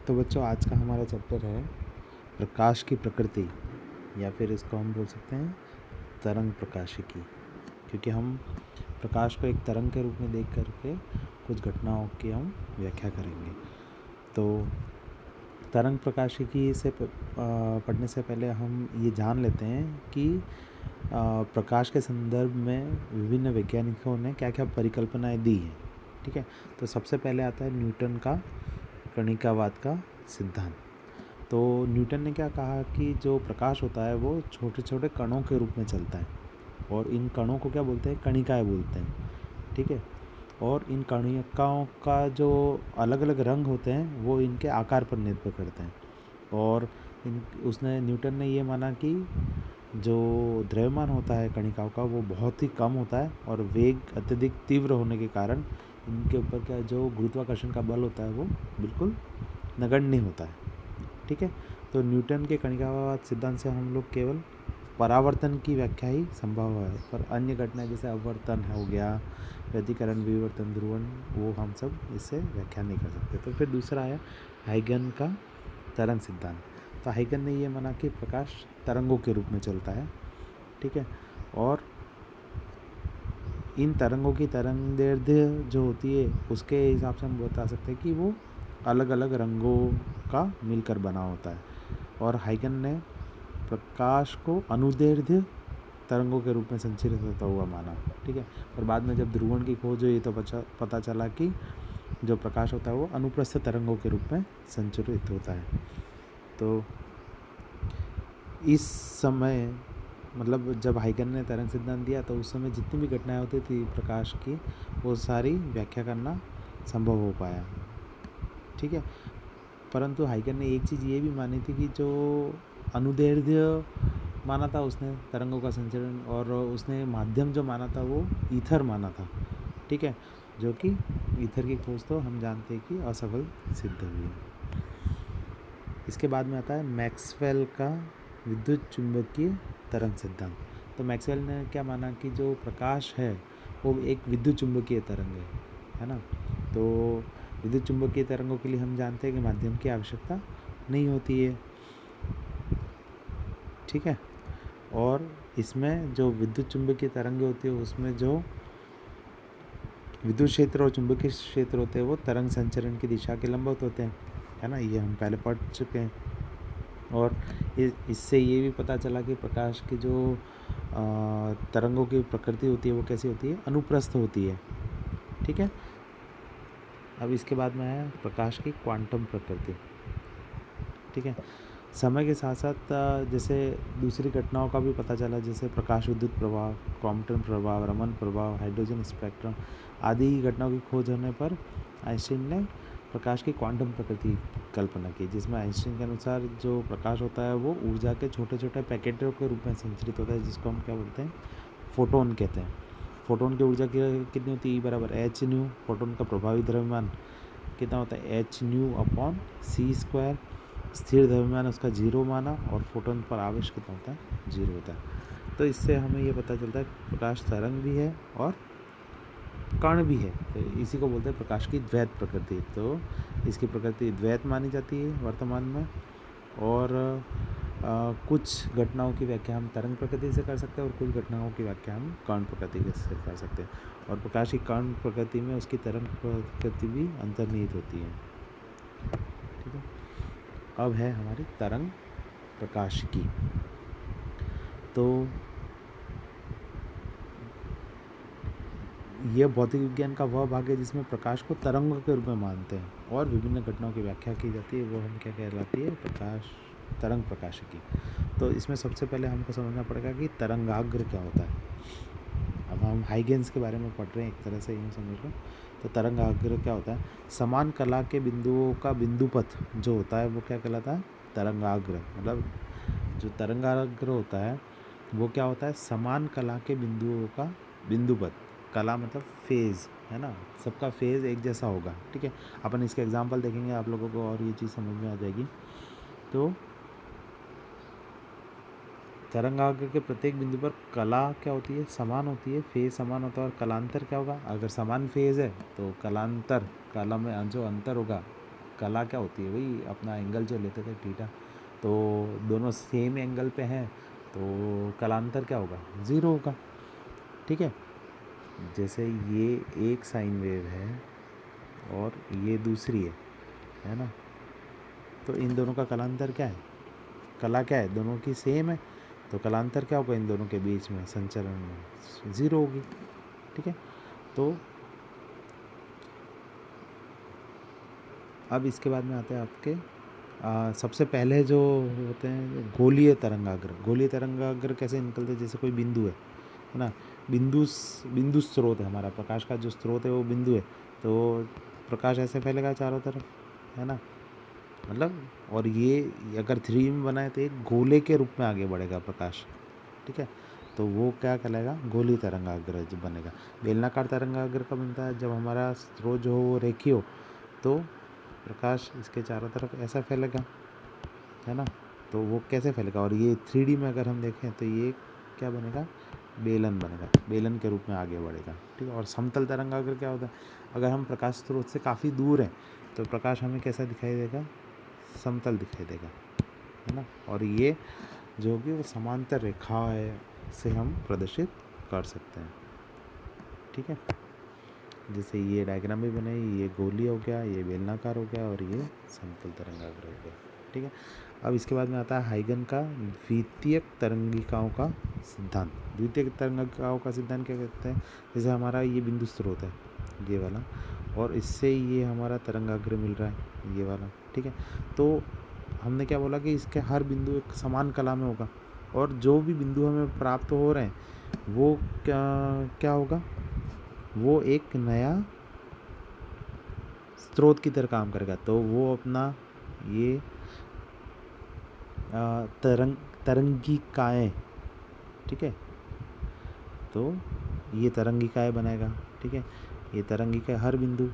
तो बच्चों, आज का हमारा चैप्टर है प्रकाश की प्रकृति, या फिर इसको हम बोल सकते हैं तरंग प्रकाशिकी, क्योंकि हम प्रकाश को एक तरंग के रूप में देख करके कुछ घटनाओं की हम व्याख्या करेंगे। तो तरंग प्रकाशिकी से पढ़ने से पहले हम ये जान लेते हैं कि प्रकाश के संदर्भ में विभिन्न वैज्ञानिकों ने क्या क्या परिकल्पनाएं दी हैं। ठीक है, तो सबसे पहले आता है न्यूटन का कणिकावाद का सिद्धांत। तो न्यूटन ने क्या कहा कि जो प्रकाश होता है वो छोटे छोटे कणों के रूप में चलता है, और इन कणों को क्या बोलते हैं? कणिकाएं बोलते हैं। ठीक है, और इन कणिकाओं का जो अलग अलग रंग होते हैं वो इनके आकार पर निर्भर करते हैं। और न्यूटन ने ये माना कि जो द्रव्यमान होता है कणिकाओं का वो बहुत ही कम होता है, और वेग अत्यधिक तीव्र होने के कारण इनके ऊपर क्या जो गुरुत्वाकर्षण का बल होता है वो बिल्कुल नगण्य होता है। ठीक है, तो न्यूटन के कणिकावाद सिद्धांत से हम लोग केवल परावर्तन की व्याख्या ही संभव है, पर अन्य घटनाएं जैसे अवर्तन हो गया, व्यतिकरण, विवर्तन, ध्रुवण, वो हम सब इससे व्याख्या नहीं कर सकते। तो फिर दूसरा है हाइगन का तरंग सिद्धांत। तो हाइगन ने ये माना कि प्रकाश तरंगों के रूप में चलता है। ठीक है, और इन तरंगों की तरंगदैर्ध्य जो होती है उसके हिसाब से हम बता सकते हैं कि वो अलग अलग रंगों का मिलकर बना होता है। और हाइगन ने प्रकाश को अनुदैर्ध्य तरंगों के रूप में संचरित होता हुआ माना। ठीक है, और बाद में जब ध्रुवण की खोज हुई तो पता चला कि जो प्रकाश होता है वो अनुप्रस्थ तरंगों के रूप में संचरित होता है। तो इस समय मतलब जब हाइगन ने तरंग सिद्धांत दिया तो उस समय जितनी भी घटनाएं होती थी प्रकाश की, वो सारी व्याख्या करना संभव हो पाया। ठीक है, परंतु हाइगन ने एक चीज़ ये भी मानी थी कि जो अनुदैर्ध्य माना था उसने तरंगों का संचरण, और उसने माध्यम जो माना था वो ईथर माना था। ठीक है, जो कि ईथर की खोज तो हम जानते हैं कि असफल सिद्ध हुई है। इसके बाद में आता है मैक्सवेल का विद्युत चुंबकीय तरंग सिद्धांत। तो मैक्सवेल ने क्या माना कि जो प्रकाश है वो एक विद्युत चुंबकीय तरंग है ना। तो विद्युत चुंबकीय तरंगों के लिए हम जानते हैं कि माध्यम की आवश्यकता नहीं होती है। ठीक है, और इसमें जो विद्युत चुंबकीय तरंगें होती है उसमें जो विद्युत क्षेत्र और चुंबकीय क्षेत्र होते हैं वो तरंग संचरण की दिशा के लंबवत होते हैं, है ना। ये हम पहले पढ़ चुके हैं। और इससे ये भी पता चला कि प्रकाश की जो तरंगों की प्रकृति होती है वो कैसी होती है? अनुप्रस्थ होती है। ठीक है, अब इसके बाद में है प्रकाश की क्वांटम प्रकृति। ठीक है, समय के साथ साथ जैसे दूसरी घटनाओं का भी पता चला, जैसे प्रकाश विद्युत प्रभाव, क्रॉम्पटन प्रभाव, रमन प्रभाव, हाइड्रोजन स्पेक्ट्रम आदि घटनाओं की खोज होने पर आइंस्टीन ने प्रकाश की क्वांटम प्रकृति कल्पना की, जिसमें आइंस्टीन के अनुसार जो प्रकाश होता है वो ऊर्जा के छोटे छोटे पैकेटों के रूप में संचरित होता है, जिसको हम क्या बोलते हैं? फोटोन कहते हैं। फोटोन की ऊर्जा कितनी होती है? बराबर एच न्यू। फोटोन का प्रभावी द्रव्यमान कितना होता है? एच न्यू अपॉन सी स्क्वायर। स्थिर द्रव्यमान उसका 0 माना, और फोटोन पर आवेश कितना होता है? 0 होता है। तो इससे हमें ये पता चलता है कि प्रकाश तरंग भी है और कण भी है। तो इसी को बोलते हैं प्रकाश की द्वैत प्रकृति। तो इसकी प्रकृति द्वैत मानी जाती है वर्तमान में, और कुछ घटनाओं की व्याख्या हम तरंग प्रकृति से कर सकते हैं और कुछ घटनाओं की व्याख्या हम कण प्रकृति से कर सकते हैं। और प्रकाश की कण प्रकृति में उसकी तरंग प्रकृति भी अंतर्निहित होती है। ठीक है, अब है हमारी तरंग प्रकाशिकी। तो यह भौतिक विज्ञान का वह भाग है जिसमें प्रकाश को तरंगों के रूप में मानते हैं और विभिन्न घटनाओं की व्याख्या की जाती है। वो हम क्या कहलाती है? तरंग प्रकाशिकी। तो इसमें सबसे पहले हमको समझना पड़ेगा कि तरंगाग्र क्या होता है। अब हम हाइगेंस के बारे में पढ़ रहे हैं, एक तरह से यूँ समझ लो। तो तरंगाग्र क्या होता है? समान कला के बिंदुओं का बिंदुपथ जो होता है वो क्या कहलाता है? तरंगाग्र। मतलब जो तरंगाग्र होता है वो क्या होता है? समान कला के बिंदुओं का बिंदुपथ। कला मतलब फेज़, है ना। सबका फेज़ एक जैसा होगा। ठीक है, अपन इसके एग्जांपल देखेंगे आप लोगों को और ये चीज़ समझ में आ जाएगी। तो तरंगाग्र के प्रत्येक बिंदु पर कला क्या होती है? समान होती है, फेज़ समान होता है। और कलांतर क्या होगा? अगर समान फेज़ है तो कलांतर, कला में जो अंतर होगा कला क्या होती है, वही अपना एंगल जो लेते थे थीटा, तो दोनों सेम एंगल पे हैं तो कलांतर क्या होगा, ज़ीरो होगा। ठीक है, जैसे ये एक साइन वेव है और ये दूसरी है ना, तो इन दोनों का कलांतर क्या है, कला क्या है, दोनों की सेम है, तो कलांतर क्या होगा इन दोनों के बीच में, संचरण में, ज़ीरो होगी। ठीक है, तो अब इसके बाद में आते हैं आपके सबसे पहले जो होते हैं गोलीय तरंगाग्र। गोलीय तरंगाग्र कैसे निकलते हैं, जैसे कोई बिंदु है ना, बिंदु स्रोत है हमारा, प्रकाश का जो स्रोत है वो बिंदु है, तो प्रकाश ऐसे फैलेगा चारों तरफ, है ना, मतलब, और ये अगर 3D में बना है तो एक गोले के रूप में आगे बढ़ेगा प्रकाश। ठीक है, तो वो क्या कहलाएगा, गोलीय तरंगाग्र जो बनेगा। बेलनाकार तरंगाग्र कब बनता है, जब हमारा स्रोत जो हो वो रेखीय हो, तो प्रकाश इसके चारों तरफ ऐसा फैलेगा, है ना, तो वो कैसे फैलेगा, और ये 3D में अगर हम देखें तो ये क्या बनेगा, बेलन बनेगा, बेलन के रूप में आगे बढ़ेगा। ठीक है, और समतल तरंगाग्र क्या होता है, अगर हम प्रकाश स्रोत से काफ़ी दूर हैं तो प्रकाश हमें कैसा दिखाई देगा, समतल दिखाई देगा, है ना, और ये जो कि वो समांतर रेखा से हम प्रदर्शित कर सकते हैं। ठीक है, जैसे ये डायग्राम भी बने, ये गोलीय हो गया, ये बेलनाकार हो गया, और ये समतल तरंगाग्र हो गया। ठीक है, अब इसके बाद में आता है हाइगन का द्वितीयक तरंगिकाओं का सिद्धांत। द्वितीयक तरंगिकाओं का सिद्धांत क्या कहते हैं, जैसे हमारा ये बिंदु स्रोत है ये वाला, और इससे ये हमारा तरंगाग्र मिल रहा है ये वाला। ठीक है, तो हमने क्या बोला कि इसके हर बिंदु एक समान कला में होगा, और जो भी बिंदु हमें प्राप्त हो रहे हैं वो क्या क्या होगा, वो एक नया स्रोत की तरह काम करेगा। तो वो अपना ये तरंगिकाएँ, ठीक है, तो ये तरंगिकाएँ बनाएगा। ठीक है, ये तरंगिकाएँ हर बिंदु,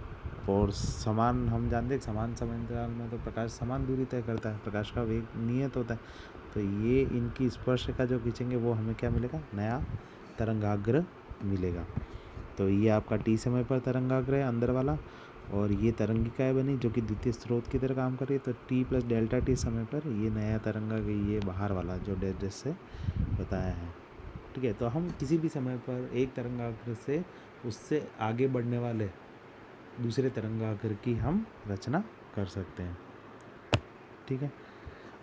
और समान, हम जानते हैं समान समय अंतराल में तो प्रकाश समान दूरी तय करता है, प्रकाश का वेग नियत होता है, तो ये इनकी स्पर्श रेखा जो खींचेंगे वो हमें क्या मिलेगा, नया तरंगाग्र मिलेगा। तो ये आपका टी समय पर तरंगाग्र है अंदर वाला, और ये तरंगिकाएँ बनी जो कि द्वितीय स्रोत की तरह काम कर रही है, तो टी प्लस डेल्टा टी समय पर ये नया तरंगाग्र, ये बाहर वाला जो डेल्टा से बताया है। ठीक है, तो हम किसी भी समय पर एक तरंगाग्र से उससे आगे बढ़ने वाले दूसरे तरंगाग्र की हम रचना कर सकते हैं। ठीक है,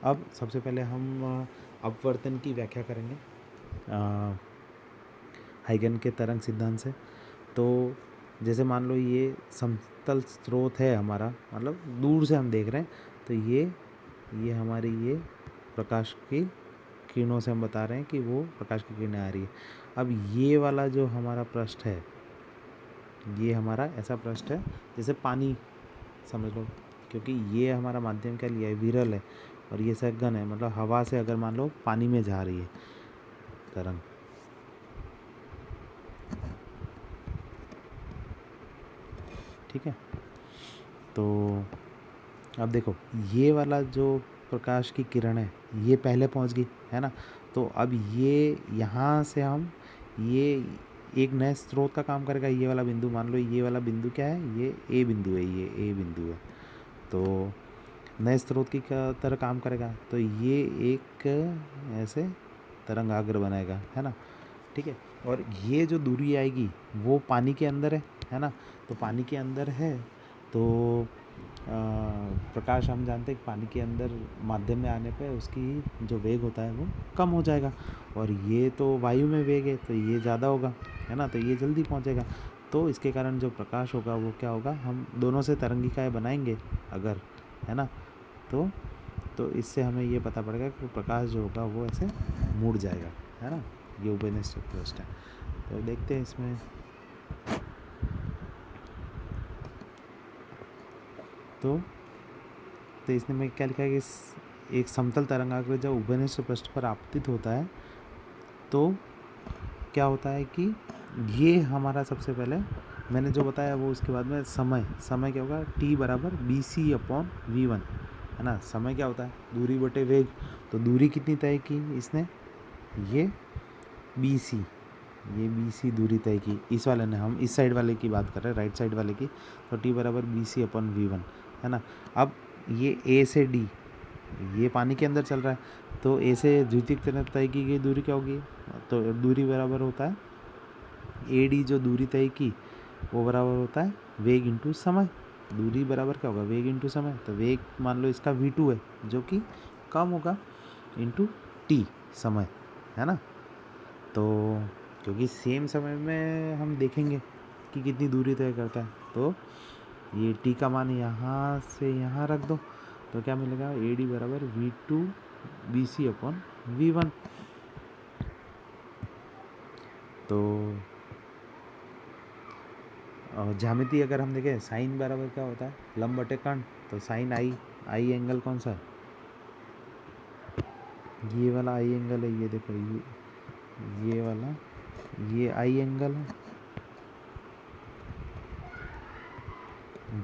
अब सबसे पहले हम अपवर्तन की व्याख्या करेंगे हाइगन के तरंग सिद्धांत से। तो जैसे मान लो ये समतल स्रोत है हमारा, मतलब दूर से हम देख रहे हैं, तो ये हमारी ये प्रकाश की किरणों से हम बता रहे हैं कि वो प्रकाश की किरणें आ रही है। अब ये वाला जो हमारा पृष्ठ है, ये हमारा ऐसा पृष्ठ है जैसे पानी समझ लो, क्योंकि ये हमारा माध्यम क्या लिया है, विरल है, और ये सघन है, मतलब हवा से अगर मान लो पानी में जा रही है तरंग। ठीक है, तो अब देखो ये वाला जो प्रकाश की किरण है ये पहले पहुंच गई, है ना, तो अब ये यहाँ से हम ये एक नए स्रोत का काम करेगा। ये वाला बिंदु, मान लो ये वाला बिंदु क्या है, ये ए बिंदु है, ये ए बिंदु है, तो नए स्रोत की तरह काम करेगा, तो ये एक ऐसे तरंगाग्र बनाएगा, है ना। ठीक है, और ये जो दूरी आएगी वो पानी के अंदर है ना, तो पानी के अंदर है तो प्रकाश हम जानते हैं कि पानी के अंदर माध्यम में आने पे उसकी जो वेग होता है वो कम हो जाएगा, और ये तो वायु में वेग है तो ये ज़्यादा होगा, है ना, तो ये जल्दी पहुंचेगा। तो इसके कारण जो प्रकाश होगा वो क्या होगा, हम दोनों से तरंगिकाएँ बनाएंगे अगर, है ना, तो इससे हमें ये पता पड़ेगा कि प्रकाश जो होगा वो ऐसे मुड़ जाएगा, है ना। ये उपनिष्ठ प्रश्न है, तो देखते हैं इसमें। तो इसने में क्या लिखा है कि एक समतल तरंगाग्र जब उभयनिष्ठ पृष्ठ पर आपतित होता है तो क्या होता है कि ये हमारा सबसे पहले मैंने जो बताया वो, उसके बाद में समय क्या होगा, t बराबर BC/V1, है ना। समय क्या होता है, दूरी बटे वेग, तो दूरी कितनी तय की इसने, ये BC दूरी तय की, इस वाले ने, हम इस साइड वाले की बात कर रहे हैं, राइट साइड वाले की, तो t बराबर BC/V1, है ना। अब ये ए से डी, ये पानी के अंदर चल रहा है, तो ए से द्वितीयक तय की गई दूरी क्या होगी, तो दूरी बराबर होता है ए डी, जो दूरी तय की वो बराबर होता है वेग इंटू समय। दूरी बराबर क्या होगा, वेग इंटू समय। तो वेग मान लो इसका v2 है, जो कि कम होगा इंटू टी समय, है ना। तो क्योंकि सेम समय में हम देखेंगे कि कितनी दूरी तय करता है, तो ये टी का मान यहाँ से यहाँ रख दो, तो क्या मिलेगा, ए डी बराबर v2 B C upon v1। तो ज्यामिति अगर हम देखें, साइन बराबर क्या होता है, लंब बटे कर्ण। तो साइन आई एंगल कौन सा है, ये वाला आई एंगल है, ये देखो ये वाला, ये आई एंगल है,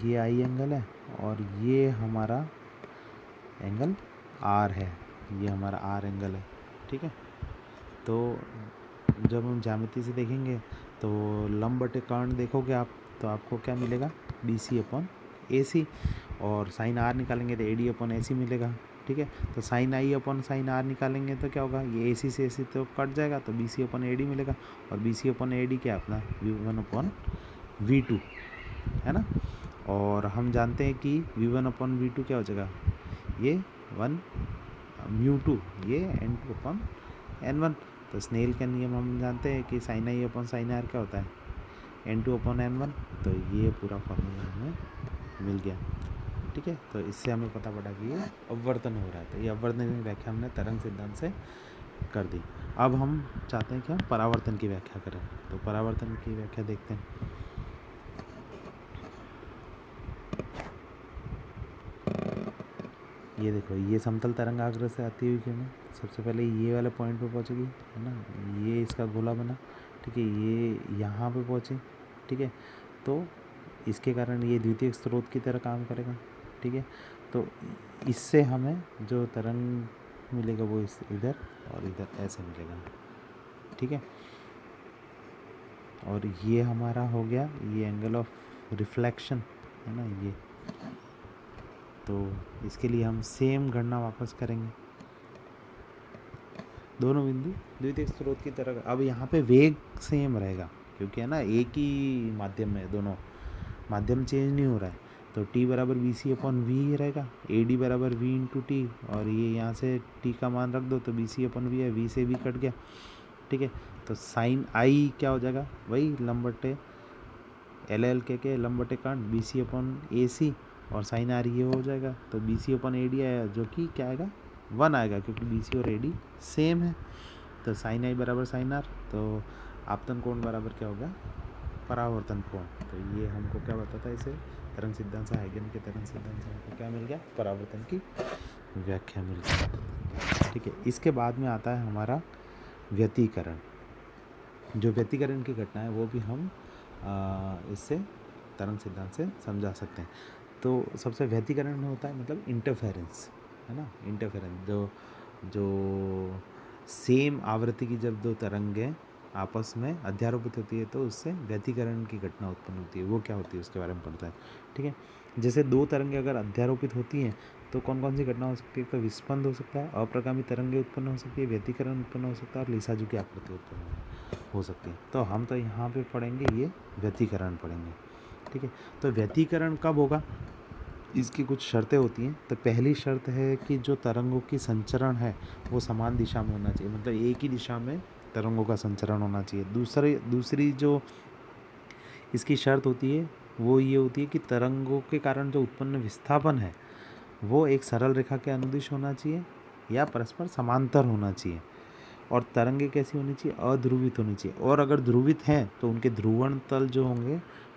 ये आई एंगल है, और ये हमारा एंगल आर है, ये हमारा आर एंगल है, ठीक है। तो जब हम ज्यामिति से देखेंगे तो लंब बटे कर्ण देखोगे आप, तो आपको क्या मिलेगा, बी सी अपॉन ए सी, और साइन आर निकालेंगे तो ए डी अपॉन ए सी मिलेगा, ठीक है। तो sine i upon sine r निकालेंगे तो क्या होगा, ये ए सी से ए सी तो कट जाएगा, तो B C upon A D मिलेगा, और B C upon A D क्या अपना v1 अपॉन v2, है ना। और हम जानते हैं कि v1 अपॉन v2 क्या हो जाएगा, ये 1 म्यू 2, ये n2 अपॉन n1। तो स्नेल का नियम हम जानते हैं कि sine i upon sine r क्या होता है, n2 अपॉन n1। तो ये पूरा फॉर्मूला हमें मिल गया, ठीक है। तो इससे हमें पता पड़ा कि ये अपवर्तन हो रहा है। तो ये अपवर्तन की व्याख्या हमने तरंग सिद्धांत से कर दी। अब हम चाहते हैं कि हम परावर्तन की व्याख्या करें, तो परावर्तन की व्याख्या देखते हैं। ये देखो, ये समतल तरंगाग्र से आती हुई किरणें सबसे पहले ये वाले पॉइंट पे पहुंचेगी, है ना, ये इसका गोला बना, ठीक है, ये यहाँ पे पहुँचे, ठीक है। तो इसके कारण ये द्वितीयक स्रोत की तरह काम करेगा, ठीक है। तो इससे हमें जो तरंग मिलेगा वो इस इधर और इधर ऐसे मिलेगा, ठीक है। और ये हमारा हो गया ये एंगल ऑफ रिफ्लेक्शन, है ना, ये। तो इसके लिए हम सेम गणना वापस करेंगे, दोनों बिंदु द्वितीयक स्रोत की तरह। अब यहाँ पे वेग सेम रहेगा, क्योंकि है ना एक ही माध्यम में, दोनों माध्यम चेंज नहीं हो रहा है। तो t बराबर बी सी अपॉन वी रहेगा, ए डी बराबर v इंटू टी, और ये यहाँ से t का मान रख दो, तो बी सी अपॉन वी है, v से v कट गया, ठीक है। तो साइन आई क्या हो जाएगा, वही लंब बटे एल एल के लंब बटे कर्ण बी सी अपॉन ए सी, और साइन आर ये हो जाएगा, तो B C upon A D आया, जो कि क्या आएगा, 1 आएगा, क्योंकि बी सी और ए डी सेम है। तो साइन आई बराबर साइन आर, तो आपतन कोण बराबर क्या होगा, परावर्तन कोण। तो ये हमको क्या बताता है, इसे तरंग सिद्धांत से, हाइगन के तरंग सिद्धांत से हमको क्या मिल गया, परावर्तन की व्याख्या मिल गई, ठीक है। इसके बाद में आता है हमारा व्यतिकरण। जो व्यतिकरण की घटना है वो भी हम इससे तरंग सिद्धांत से समझा सकते हैं। तो सबसे व्यतिकरण होता है मतलब इंटरफेरेंस, है ना, इंटरफेरेंस, जो सेम आवृत्ति की जब दो तरंगें आपस में अध्यारोपित होती है तो उससे व्यतिकरण की घटना उत्पन्न होती है। वो क्या होती है उसके बारे में पढ़ता है, ठीक है। जैसे दो तरंगें अगर अध्यारोपित होती हैं तो कौन कौन सी घटना हो सकती है, तो विस्पंद हो सकता है, अप्रगामी तरंगें उत्पन्न हो सकती है, व्यतिकरण उत्पन्न हो सकता है, और लिसाजू की आकृति उत्पन्न हो सकती है। तो हम तो यहाँ पे पढ़ेंगे ये व्यतिकरण पढ़ेंगे, ठीक है। तो व्यतिकरण कब होगा, इसकी कुछ शर्तें होती हैं। तो पहली शर्त है कि जो तरंगों की संचरण है वो समान दिशा में होना चाहिए, मतलब एक ही दिशा में तरंगों का संचरण होना चाहिए। दूसरी जो इसकी शर्त होती है वो ये होती है कि तरंगों के कारण जो उत्पन्न विस्थापन है वो एक सरल रेखा के अनुदिश होना चाहिए या परस्पर समांतर होना चाहिए, और तरंगें कैसी होनी चाहिए, अध्रुवित होनी चाहिए, और अगर ध्रुवित हैं तो उनके ध्रुवण तल जो होंगे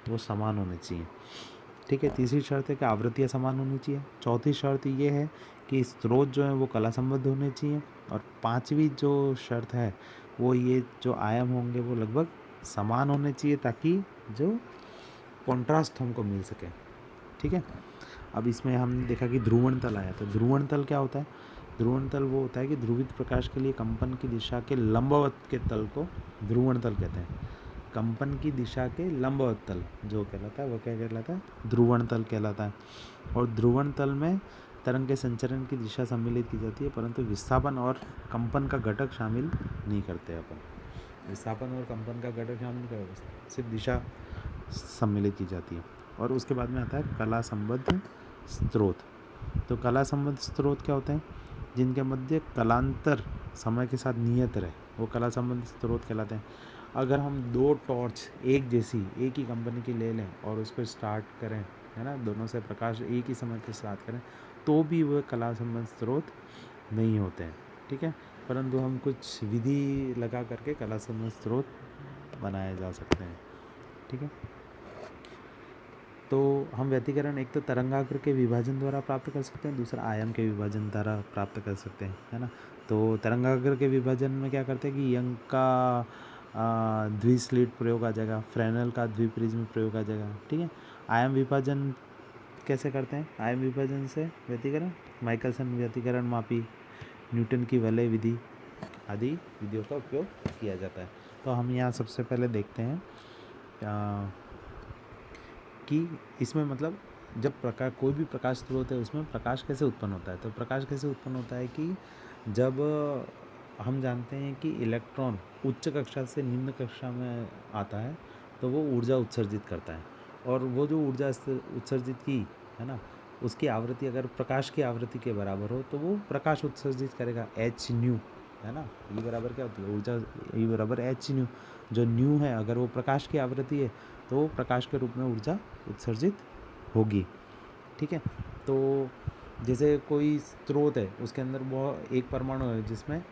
वो समान होने चाहिए, ठीक है। तीसरी शर्त है कि आवृत्तियाँ समान होनी चाहिए। चौथी शर्त ये है कि स्रोत जो है वो कला संबद्ध होने चाहिए, और पांचवी जो शर्त है वो ये जो आयाम होंगे वो लगभग समान होने चाहिए, ताकि जो कॉन्ट्रास्ट हमको मिल सके, ठीक है। अब इसमें हमने देखा कि ध्रुवण तल आया, तो ध्रुवण तल क्या होता है, ध्रुवण तल वो होता है कि ध्रुवित प्रकाश के लिए कंपन की दिशा के लंबवत के तल को ध्रुवण तल कहते हैं, कंपन की दिशा के लंबवत तल जो कहलाता है वो क्या कहलाता है, ध्रुवण तल कहलाता है। और ध्रुवण तल में तरंग के संचरण की दिशा सम्मिलित की जाती है, परंतु विस्थापन और कंपन का घटक शामिल नहीं करते अपन। विस्थापन और कंपन का घटक शामिल नहीं करते, सिर्फ दिशा सम्मिलित की जाती है। और उसके बाद में आता है कला संबद्ध स्रोत। तो कला संबद्ध स्रोत क्या होते हैं, जिनके मध्य कलांतर समय के साथ नियत रहे, वो कला संबद्ध स्रोत कहलाते हैं। अगर हम दो टॉर्च एक जैसी एक ही कंपनी की ले लें और उस पर स्टार्ट करें, है ना, दोनों से प्रकाश एक ही समय पर स्टार्ट करें, तो भी वह कला संबद्ध स्रोत नहीं होते हैं, ठीक है। परंतु हम कुछ विधि लगा करके कला संबद्ध स्रोत बनाए जा सकते हैं, ठीक है। तो हम व्यतिकरण एक तो तरंगाग्र के विभाजन द्वारा प्राप्त कर सकते हैं, दूसरा आयाम के विभाजन द्वारा प्राप्त कर सकते हैं, है ना। तो तरंगाग्र के विभाजन में क्या करते हैं कि यंग का द्विस्लिट प्रयोग आ जाएगा, फ्रेनेल का द्विप्रिज्म प्रयोग आ जाएगा, ठीक है। आयाम विभाजन कैसे करते हैं, आयाम विभाजन से व्यतिकरण, माइकलसन व्यतिकरण मापी, न्यूटन की वलय विधि आदि विधियों का उपयोग किया जाता है। तो हम यहाँ सबसे पहले देखते हैं कि इसमें मतलब जब प्रकाश, कोई भी प्रकाश स्रोत है उसमें प्रकाश कैसे उत्पन्न होता है। तो प्रकाश कैसे उत्पन्न होता है कि जब हम जानते हैं कि इलेक्ट्रॉन उच्च कक्षा से निम्न कक्षा में आता है तो वो ऊर्जा उत्सर्जित करता है, और वो जो ऊर्जा उत्सर्जित की है ना, उसकी आवृत्ति अगर प्रकाश की आवृत्ति के बराबर हो तो वो प्रकाश उत्सर्जित करेगा, एच न्यू, है ना। ई बराबर क्या होती है, ऊर्जा ई बराबर एच न्यू। जो न्यू है अगर वो प्रकाश की आवृत्ति है तो प्रकाश के रूप में ऊर्जा उत्सर्जित होगी, ठीक है। तो जैसे कोई स्रोत है उसके अंदर वो एक परमाणु है जिसमें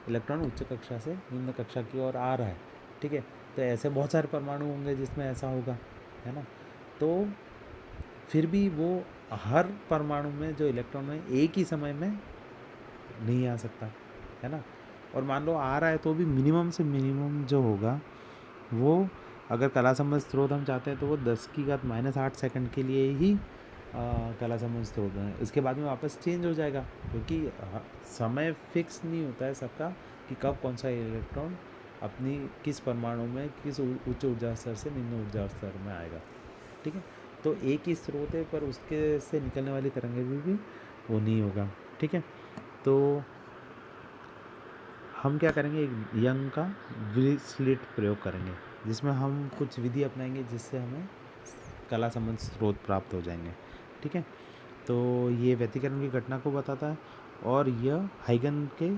इलेक्ट्रॉन उच्च कक्षा से निम्न कक्षा की ओर आ रहा है, ठीक है। तो ऐसे बहुत सारे परमाणु होंगे जिसमें ऐसा होगा, है ना। तो फिर भी वो हर परमाणु में जो इलेक्ट्रॉन है एक ही समय में नहीं आ सकता, है ना। और मान लो आ रहा है तो भी मिनिमम से मिनिमम जो होगा वो, अगर कला संबंध स्रोत हम चाहते हैं तो वो 10⁻⁸ सेकंड के लिए ही कला संबंध स्रोत है। इसके बाद में वापस चेंज हो जाएगा, क्योंकि समय फिक्स नहीं होता है सबका कि कब कौन सा इलेक्ट्रॉन अपनी किस परमाणु में किस उच्च ऊर्जा स्तर से निम्न ऊर्जा स्तर में आएगा, ठीक है। तो एक ही स्रोत है पर उसके से निकलने वाली तरंगें भी वो नहीं होगा, ठीक है। तो हम क्या करेंगे, यंग का द्विस्लिट प्रयोग करेंगे जिसमें हम कुछ विधि अपनाएंगे जिससे हमें कला संबंध स्रोत प्राप्त हो जाएंगे, ठीक है। तो ये व्यतिकरण की घटना को बताता है और यह हाइगन के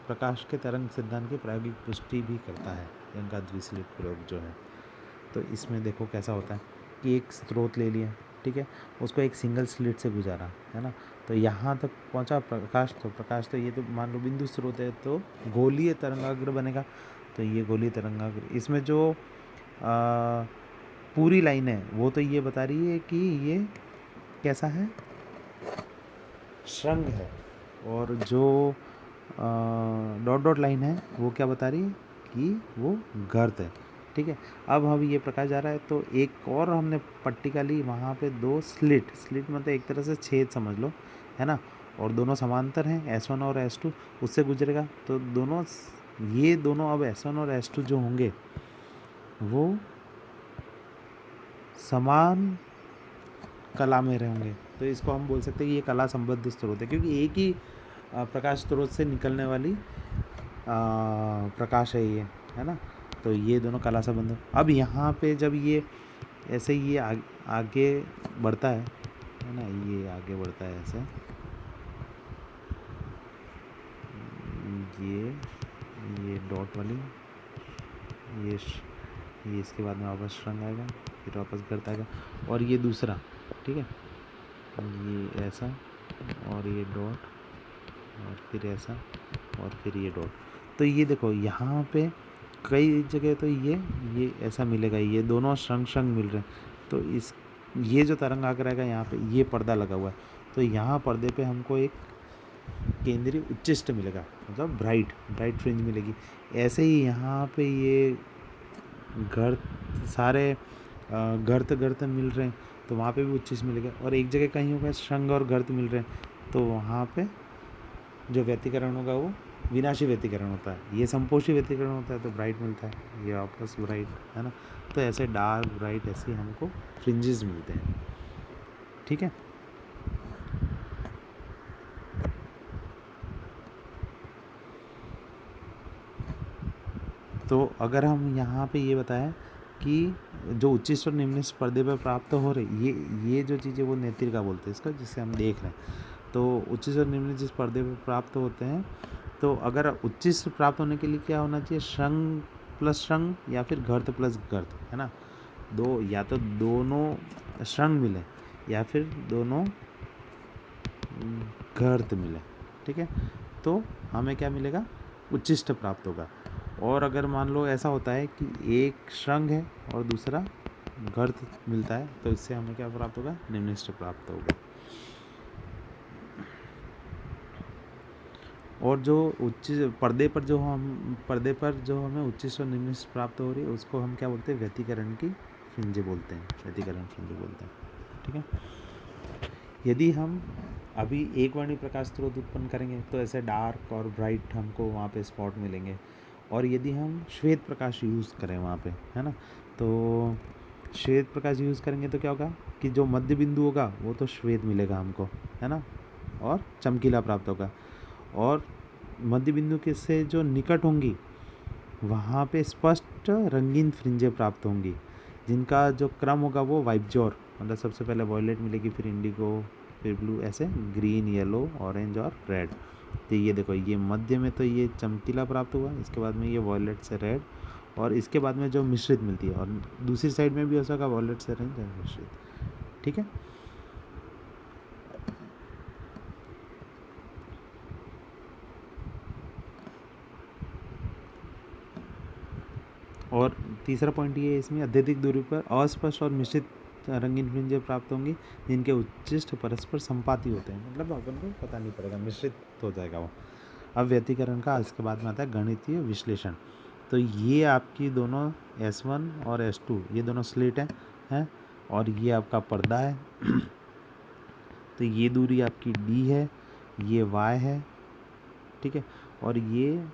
प्रकाश के तरंग सिद्धांत की प्रायोगिक पुष्टि भी करता है, यंग का द्विस्लिट प्रयोग जो है। तो इसमें देखो कैसा होता है कि एक स्रोत ले लिया, ठीक है, उसको एक सिंगल स्लिट से गुजारा, है ना। तो यहाँ तक पहुँचा प्रकाश, तो प्रकाश तो ये तो मान लो बिंदु स्रोत है तो गोलीय तरंगाग्र बनेगा। तो ये गोलीय तरंगाग्र, इसमें जो पूरी लाइन है वो तो ये बता रही है कि ये कैसा है, श्रृंग है, और जो डॉट डॉट लाइन है वो क्या बता रही है कि वो गर्त है, ठीक है। अब हम ये प्रकाश जा रहा है तो एक और हमने पट्टी का ली, वहाँ पे दो स्लिट मतलब एक तरह से छेद समझ लो, है ना, और दोनों समांतर हैं, S1 और S2 उससे गुजरेगा। तो दोनों ये दोनों अब S1 और S2 जो होंगे वो समान कला में रहेंगे। तो इसको हम बोल सकते हैं कि ये कला संबद्ध स्रोत है, क्योंकि एक ही प्रकाश स्रोत से निकलने वाली प्रकाश है ये, है ना। तो ये दोनों कला संबंध। अब यहाँ पे जब ये ऐसे ये आगे बढ़ता है ना, ये आगे बढ़ता है ऐसे, ये डॉट वाली, ये इसके बाद में वापस श्रृंग आएगा, फिर वापस करता आएगा, और ये दूसरा, ठीक है, ये ऐसा, और ये डॉट, और फिर ऐसा, और फिर ये डॉट। तो ये देखो यहाँ पे कई जगह तो ये ऐसा मिलेगा, ये दोनों श्रृंग मिल रहे हैं। तो इस ये जो तरंग आकर रहेगा यहाँ पे ये पर्दा लगा हुआ है, तो यहाँ पर्दे पे हमको एक केंद्रीय उच्चिष्ट मिलेगा, मतलब ब्राइट फ्रिंज मिलेगी। ऐसे ही यहाँ पे ये गर्त, सारे गर्त मिल रहे हैं तो वहाँ पे भी उच्चिष्ट मिलेगा, और एक जगह कहीं होगा श्रृंग और गर्त मिल रहे हैं तो वहाँ पे जो व्यतिकरण होगा वो विनाशी व्यतिकरण होता है, ये संपोषी व्यतिकरण होता है तो ब्राइट मिलता है, ये वापस ब्राइट, है ना। तो ऐसे डार्क ब्राइट ऐसे हमको फ्रिंजेस मिलते हैं, ठीक है। तो अगर हम यहाँ पे ये बताएं कि जो उच्चिष्ट और निम्निष्ट पर्दे पर प्राप्त हो रही ये जो चीज़ें वो नेत्रिका बोलते हैं इसका, जिससे हम देख रहे हैं। तो उच्चिष्ट और निम्निष्ट जिस पर्दे पर प्राप्त होते हैं, तो अगर उच्चिष्ट प्राप्त होने के लिए क्या होना चाहिए, श्रंग प्लस श्रंग या फिर घर्त प्लस घर्त, है ना। दो, या तो दोनों श्रंग मिले या फिर दोनों घर्त मिले, ठीक है। तो हमें क्या मिलेगा, उच्चिष्ट प्राप्त होगा। और अगर मान लो ऐसा होता है कि एक श्रंग है और दूसरा घर्त मिलता है, तो इससे हमें क्या प्राप्त होगा, निम्निष्ट प्राप्त होगा। और जो उच्च पर्दे पर जो हमें उच्चिष्ट और निम्निष्ट प्राप्त हो रही है, उसको हम क्या बोलते हैं, व्यतिकरण की फ्रिंजें बोलते हैं, व्यतिकरण फ्रिंजें बोलते हैं, ठीक है। यदि हम अभी एक वर्णी प्रकाश स्रोत उत्पन्न करेंगे तो ऐसे डार्क और ब्राइट हमको वहाँ पे स्पॉट मिलेंगे। और यदि हम श्वेत प्रकाश यूज़ करें वहाँ पे, है ना, तो श्वेत प्रकाश यूज़ करेंगे तो क्या होगा कि जो मध्य बिंदु होगा वो तो श्वेत मिलेगा हमको, है ना, और चमकीला प्राप्त होगा। और मध्य बिंदु के से जो निकट होंगी वहाँ पे स्पष्ट रंगीन फ्रिंजें प्राप्त होंगी, जिनका जो क्रम होगा वो वाइब्जोर, मतलब सबसे पहले वॉयलेट मिलेगी, फिर इंडिगो, फिर ब्लू, ऐसे ग्रीन, येलो, ऑरेंज और रेड। तो ये देखो, ये मध्य में तो ये चमकीला प्राप्त हुआ, इसके बाद में ये वॉयलेट से रेड, और इसके बाद में जो मिश्रित मिलती है, और दूसरी साइड में भी हो सका वॉयलेट से रेड मिश्रित, ठीक है। और तीसरा पॉइंट ये है इसमें, अत्यधिक दूरी पर अस्पष्ट और मिश्रित रंगीन फ्रिंजें प्राप्त होंगी, जिनके उच्चिष्ट परस्पर संपाती होते हैं, मतलब अपन को पता नहीं पड़ेगा, मिश्रित हो जाएगा वो। अब व्यतिकरण का इसके बाद में आता है गणितीय विश्लेषण। तो ये आपकी दोनों S1 और S2 ये दोनों स्लिट हैं, और ये आपका पर्दा है। तो ये दूरी आपकी D है, ये Y है, ठीक है। और ये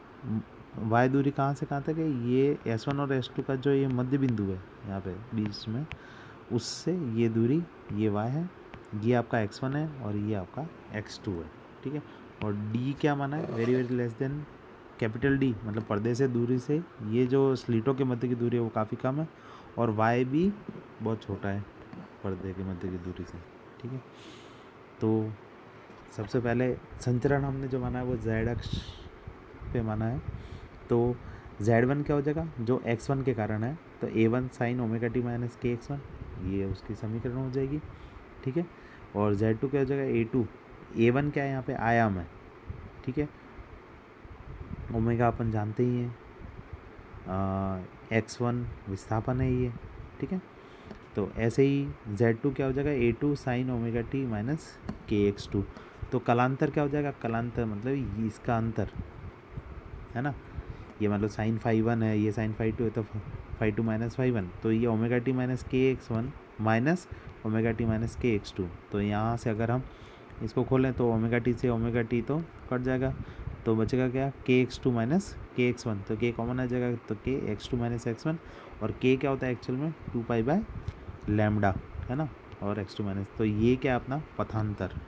Y दूरी कहाँ से कहाँ तक है, ये S1 और S2 का जो ये मध्य बिंदु है यहाँ पे बीच में, उससे ये दूरी ये Y है, ये आपका X1 है और ये आपका X2 है, ठीक है। और D क्या माना है, very very less than capital D, मतलब पर्दे से दूरी से ये जो स्लीटों के मध्य की दूरी है वो काफ़ी कम है, और Y भी बहुत छोटा है पर्दे के मध्य की दूरी से, ठीक है। तो सबसे पहले संचरण हमने जो माना है वो Z अक्ष पे माना है। तो Z1 क्या हो जाएगा, जो X1 के कारण है, तो A1 sine omega T minus के X1, ये उसकी समीकरण हो जाएगी, ठीक है। और Z2 क्या हो जाएगा, A2, A1 क्या है यहाँ पे, आयाम है, ठीक है, ओमेगा अपन जानते ही हैं, X1 विस्थापन है ये, ठीक है। तो ऐसे ही Z2 क्या हो जाएगा, A2 sine omega T minus के X2। तो कलांतर क्या हो जाएगा, कलांतर मतलब इसका अंतर, है ना, ये मतलब साइन फाई 1 है, ये साइन फाई 2 है, तो फाई 2 माइनस फाई 1, तो ये ओमेगा टी माइनस के X1 minus omega T minus के X2। तो यहाँ से अगर हम इसको खोलें तो ओमेगा टी से ओमेगा टी तो कट जाएगा, तो बचेगा क्या, के X2 माइनस के X1, तो के कॉमन आ जाएगा, तो के X2 माइनस X1, और के क्या होता है एक्चुअल में 2 पाई बाय लैम्डा, है ना, और X2 माइनस, तो ये क्या अपना पथांतर,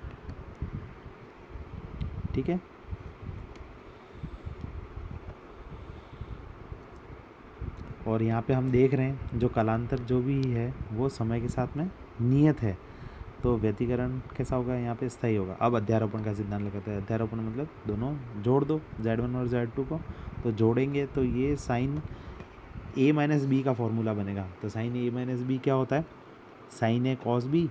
ठीक है। और यहाँ पे हम देख रहे हैं जो कलांतर जो भी है वो समय के साथ में नियत है, तो व्यतिकरण कैसा होगा, यहाँ पे स्थायी होगा। अब अध्यारोपण का सिद्धांत लगाते हैं। अध्यारोपण मतलब दोनों जोड़ दो, Z1 और Z2 को, तो जोड़ेंगे तो ये साइन A माइनस बी का फॉर्मूला बनेगा। तो साइन A माइनस बी क्या होता है, sine A cos B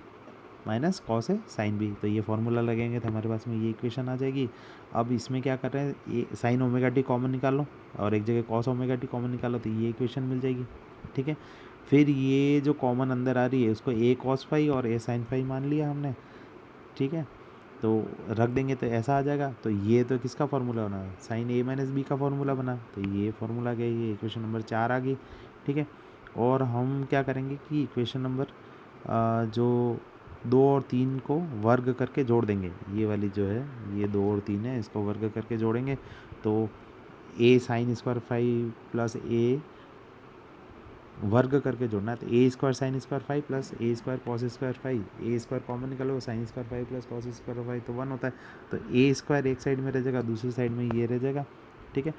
minus cos A sine B, तो ये फॉर्मूला लगेंगे तो हमारे पास में ये इक्वेशन आ जाएगी। अब इसमें क्या कर रहे हैं, ये साइन ओमेगा टी कॉमन निकालो और एक जगह कॉस ओमेगा टी कॉमन निकालो, तो ये इक्वेशन मिल जाएगी, ठीक है। फिर ये जो कॉमन अंदर आ रही है उसको ए कॉस फाई और ए साइन फाई मान लिया हमने, ठीक है, तो रख देंगे तो ऐसा आ जाएगा। तो ये तो किसका फार्मूला बना, साइन A माइनस बी का फार्मूला बना, तो ये फार्मूला गया, ये इक्वेशन नंबर 4 आ गई, ठीक है। और हम क्या करेंगे कि इक्वेशन नंबर जो 2 और 3 को वर्ग करके जोड़ देंगे, ये वाली जो है ये 2 और 3 है, इसको वर्ग करके जोड़ेंगे तो a sine square five plus a वर्ग करके जोड़ना है, तो A square sine square five plus A square cos square five, A square common निकालो, sine square five plus cos square five तो 1 होता है, तो ए स्क्वायर एक साइड में रह जाएगा, दूसरी साइड में ये रह जाएगा, ठीक है।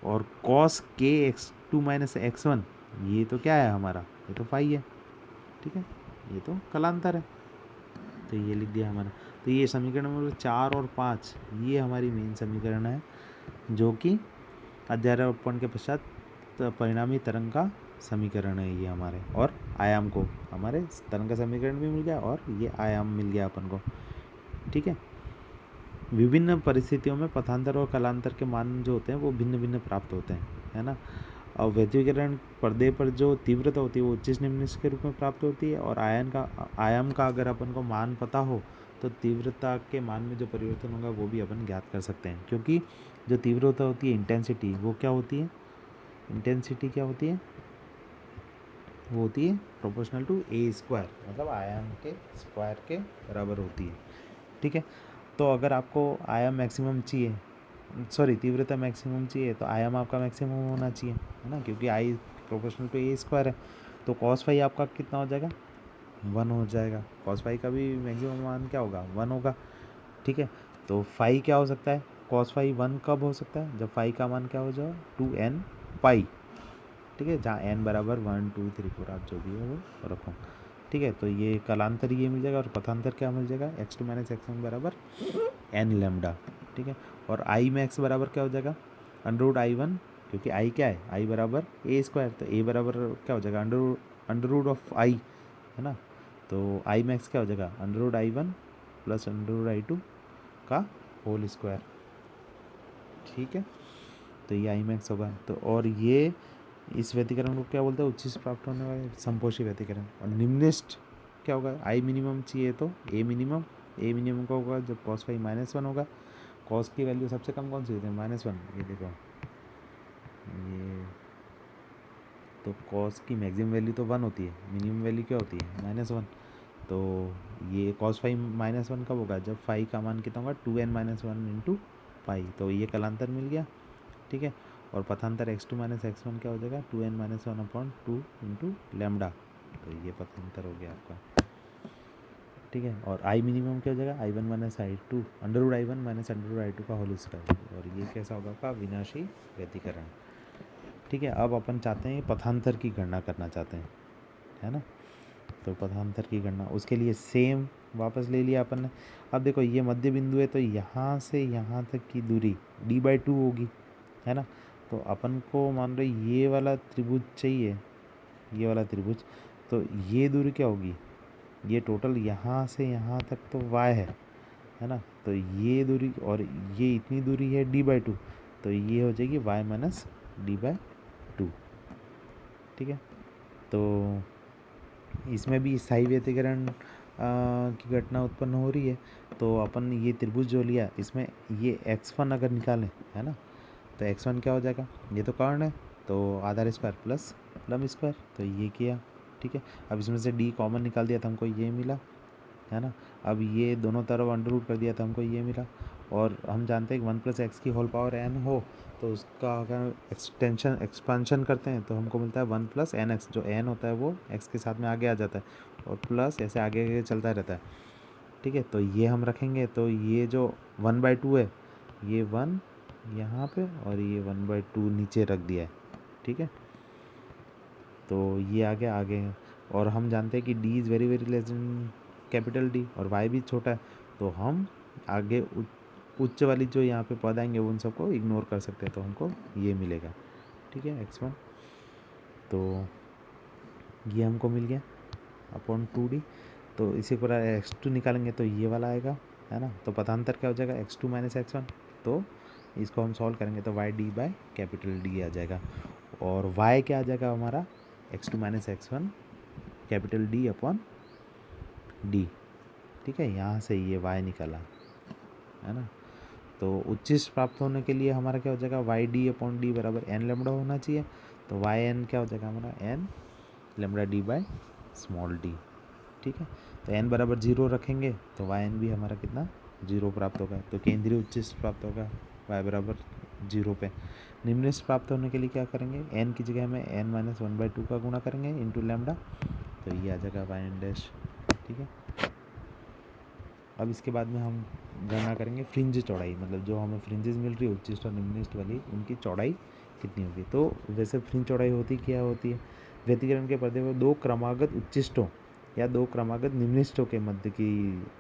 और कॉस के x2 माइनस x1 ये तो क्या है हमारा, ये तो फाइव है, ठीक है, ये तो कलांतर है, तो ये लिख दिया हमारा। तो ये समीकरण नंबर 4 और 5 ये हमारी मेन समीकरण है, जो कि अध्यारोपण के पश्चात परिणामी तरंग का समीकरण है ये हमारे, और आयाम को हमारे तरंग का समीकरण भी मिल गया और ये आयाम मिल गया अपन को, ठीक है। विभिन्न परिस्थितियों में पथांतर और कलांतर के मान जो होते हैं वो भिन्न भिन्न प्राप्त होते हैं, है ना। और व्यतिकरण पर्दे पर जो तीव्रता होती है वो उच्च निम्न के रूप में प्राप्त होती है, और आयाम का अगर अपन को मान पता हो तो तीव्रता के मान में जो परिवर्तन होगा वो भी अपन ज्ञात कर सकते हैं, क्योंकि जो तीव्रता होती है इंटेंसिटी वो क्या होती है, इंटेंसिटी क्या होती है, वो होती है प्रोपोर्शनल टू ए स्क्वायर, मतलब आयाम के स्क्वायर के बराबर होती है, ठीक है। तो अगर आपको आयाम मैक्सिमम चाहिए, सॉरी तीव्रता मैक्सिमम चाहिए, तो आयाम आपका मैक्सिमम होना चाहिए, है ना, क्योंकि I proportional to A square है, तो कॉस फाई आपका कितना हो जाएगा, 1 हो जाएगा, कॉस फाई का भी मैक्सिमम मान क्या होगा, 1 होगा, ठीक है। तो फाई क्या हो सकता है, कॉस फाई 1 कब हो सकता है, जब फाई का मान क्या हो जाए 2n पाई, ठीक है, जहाँ n बराबर 1 2 3 4 आप जो भी है वो रखो, ठीक है। तो ये कलांतर ये मिल जाएगा, और पथांतर क्या मिल जाएगा, x2 माइनस x1 बराबर n लैम्डा, ठीक है। और आई मैक्स बराबर क्या हो जाएगा, √I1, क्योंकि आई क्या है, आई बराबर ए स्क्वायर, तो ए बराबर क्या हो जाएगा अंडर रूट ऑफ आई, है ना, तो आई मैक्स क्या हो जाएगा √I1 प्लस √I2 का होल स्क्वायर, ठीक है। तो ये आई मैक्स होगा, तो और ये इस व्यतिकरण को क्या बोलते हैं, उच्च प्राप्त होने वाले संपोषी व्यतिकरण। और निम्निष्ठ क्या होगा, आई मिनिमम चाहिए तो ए मिनिमम का होगा जब कॉस फाई -1 होगा, कॉस की वैल्यू सबसे कम कौन सी होती है, -1, ये देखो ये, तो कॉस की मैक्सिमम वैल्यू तो 1 होती है, मिनिमम वैल्यू क्या होती है -1, तो ये कॉस फाई -1 कब होगा, जब फाई का मान कितना होगा 2n - 1 इंटू पाई, तो ये कलांतर मिल गया, ठीक है। और पथांतर x2 माइनस x1 क्या हो जाएगा 2n - 1/2 इंटू लैम्डा, तो ये पथांतर हो गया आपका, ठीक है। और आई मिनिमम क्या हो जाएगा I1 minus I2 √I1 minus √I2 का होल स्क्वायर, और ये कैसा होगा आपका विनाशी व्यतिकरण, ठीक है। अब अपन चाहते हैं पथांतर की गणना करना चाहते हैं, है ना, तो पथांतर की गणना उसके लिए सेम वापस ले लिया अपन ने। अब देखो ये मध्य बिंदु है, तो यहाँ से यहाँ तक की दूरी d/2 होगी, है ना। तो अपन को मान लो ये वाला त्रिभुज चाहिए, ये वाला त्रिभुज, तो ये दूरी क्या होगी, ये टोटल यहाँ से यहाँ तक तो y है ना, तो ये दूरी और ये इतनी दूरी है d/2, तो ये हो जाएगी y माइनस d/2, ठीक है। तो इसमें भी स्थायी व्यतिकरण की घटना उत्पन्न हो रही है, तो अपन ये त्रिभुज जो लिया इसमें ये x1 अगर निकालें, है ना, तो x1 क्या हो जाएगा, ये तो कर्ण है, तो आधार स्क्वायर प्लस लंब स्क्वायर, तो ये किया, ठीक है। अब इसमें से d कॉमन निकाल दिया तो हमको ये मिला, है ना। अब ये दोनों तरफ अंडर कर दिया तो हमको ये मिला, और हम जानते हैं कि 1 + x की होल पावर n हो, तो उसका अगर एक्सपेंशन करते हैं तो हमको मिलता है 1 + nx, जो n होता है वो x के साथ में आगे आ जाता है, और प्लस ऐसे आगे आगे चलता रहता है, ठीक है। तो ये हम रखेंगे, तो ये जो 1/2 है, ये 1 यहाँ पे और ये 1/2 नीचे रख दिया है, ठीक है। तो ये आगे है, और हम जानते हैं कि d is very very less than capital D, और y भी छोटा है, तो हम आगे उच्च वाली जो यहाँ पे पद आएंगे उन सबको इग्नोर कर सकते हैं, तो हमको ये मिलेगा, ठीक है, x1, तो ये हमको मिल गया अपॉन 2d। तो इसी प्रकार x2 निकालेंगे तो ये वाला आएगा, है ना। तो पथांतर क्या हो जाएगा x2 माइनस x1, तो इसको हम सॉल्व करेंगे तो y d/D आ जाएगा, और y क्या आ जाएगा हमारा x2 माइनस x1 D/D, ठीक है। यहाँ से ये y निकला, है ना। तो उच्चिष्ट प्राप्त होने के लिए हमारा क्या हो जाएगा y/D बराबर n लैम्डा होना चाहिए, तो yn क्या हो जाएगा हमारा n λ d/d, ठीक है। तो n बराबर 0 रखेंगे तो वाई एन भी हमारा कितना 0 प्राप्त होगा। तो केंद्रीय उच्चिष्ट प्राप्त होगा y बराबर 0 पे। निम्नलिखित प्राप्त होने के लिए क्या करेंगे, n की जगह में n-1/2 का गुणा करेंगे इंटू लैम्डा, तो ये आ जाएगा वाई एन डैश। ठीक है। अब इसके बाद में हम गणना करेंगे फ्रिंज चौड़ाई, मतलब जो हमें फ्रिंजेस मिल रही है उच्चिष्ट और निम्नलिखित वाली, उनकी चौड़ाई कितनी होगी। तो वैसे फ्रिंज चौड़ाई होती क्या होती है, व्यतिकरण के पर्दे में दो क्रमागत उच्चिष्टों या दो क्रमागत निम्नलिखितों के मध्य की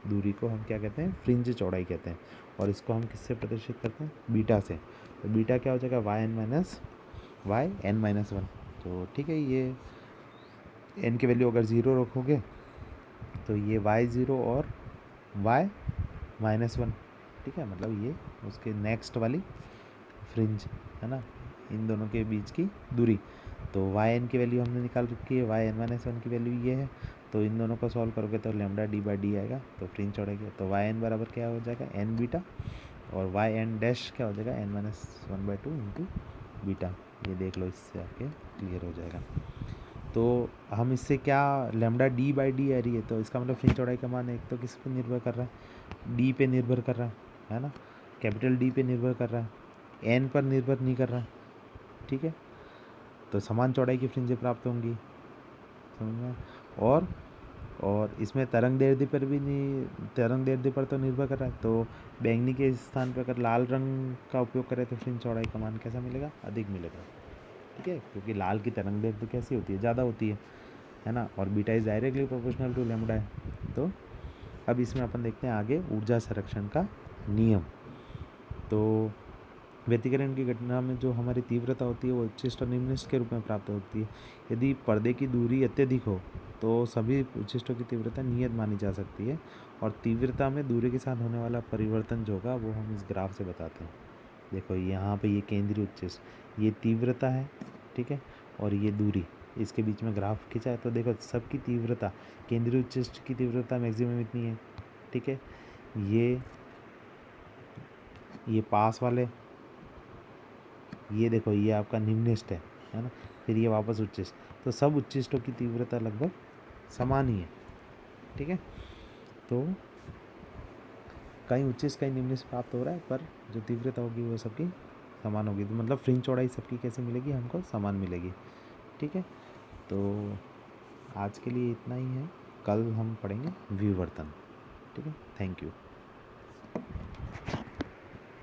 दूरी को हम क्या कहते हैं, फ्रिंज चौड़ाई कहते हैं। और इसको हम किससे प्रदर्शित करते हैं, बीटा से। तो बीटा क्या हो जाएगा, वाई एन माइनस 1। तो ठीक है, ये एन की वैल्यू अगर 0 रखोगे तो ये y0 और y-1, ठीक है, मतलब ये उसके नेक्स्ट वाली फ्रिंज है ना, इन दोनों के बीच की दूरी। तो वाई एन की वैल्यू हमने निकाल रखी है, y-1 की वैल्यू ये है। तो इन दोनों को सॉल्व करोगे तो लैम्डा d/d आएगा, तो फ्रिंज चौड़ाई की। तो वाई एन बराबर क्या हो जाएगा, n बीटा, और वाई एन डैश क्या हो जाएगा, n-1/2 इंटू बीटा। ये देख लो, इससे आपके क्लियर हो जाएगा। तो हम इससे क्या, लैम्डा d/d आ रही है, तो इसका मतलब फ्रिंज चौड़ाई का मान एक तो किस पे निर्भर कर रहा है, d पे निर्भर कर रहा है ना, कैपिटल D पे निर्भर कर रहा है, n पर निर्भर नहीं कर रहा है। ठीक है, तो समान चौड़ाई की फ्रिंजें प्राप्त होंगी, समझ में। और इसमें तरंग दैर्ध्य पर भी नहीं, तरंग दैर्ध्य पर तो निर्भर कर रहा है। तो बैंगनी के स्थान पर अगर लाल रंग का उपयोग करें तो फ्रिंज चौड़ाई का मान कैसा मिलेगा, अधिक मिलेगा। ठीक है, क्योंकि लाल की तरंग दैर्ध्य कैसी होती है, ज़्यादा होती है ना, और beta is directly proportional to lambda है। तो अब इसमें अपन देखते हैं आगे ऊर्जा संरक्षण का नियम। तो व्यतिकरण की घटना में जो हमारी तीव्रता होती है वो उच्चिष्ट और निम्नलिखित के रूप में प्राप्त होती है। यदि पर्दे की दूरी अत्यधिक हो तो सभी उच्चिष्टों की तीव्रता नियत मानी जा सकती है, और तीव्रता में दूरी के साथ होने वाला परिवर्तन जो होगा वो हम इस ग्राफ से बताते हैं। देखो यहाँ पे ये केंद्रीय उच्चिष्ट, ये तीव्रता है, ठीक है, और ये दूरी, इसके बीच में ग्राफ खींचा है। तो देखो सबकी तीव्रता, केंद्रीय उच्चिष्ट की तीव्रता मैक्सिमम इतनी है, ठीक है, ये पास वाले, ये देखो ये आपका निम्नलिखित है ना, फिर ये वापस उच्चिष्ट, तो सब उच्चिष्टों की तीव्रता लगभग समान ही है। ठीक है, तो कहीं उच्चिष्ट कहीं निम्नलिखित प्राप्त हो रहा है, पर जो तीव्रता होगी वो सबकी समान होगी। तो मतलब फ्रिंज चौड़ाई सबकी कैसे मिलेगी, हमको समान मिलेगी। ठीक है, तो आज के लिए इतना ही है, कल हम पढ़ेंगे विवर्तन। ठीक है, थैंक यू।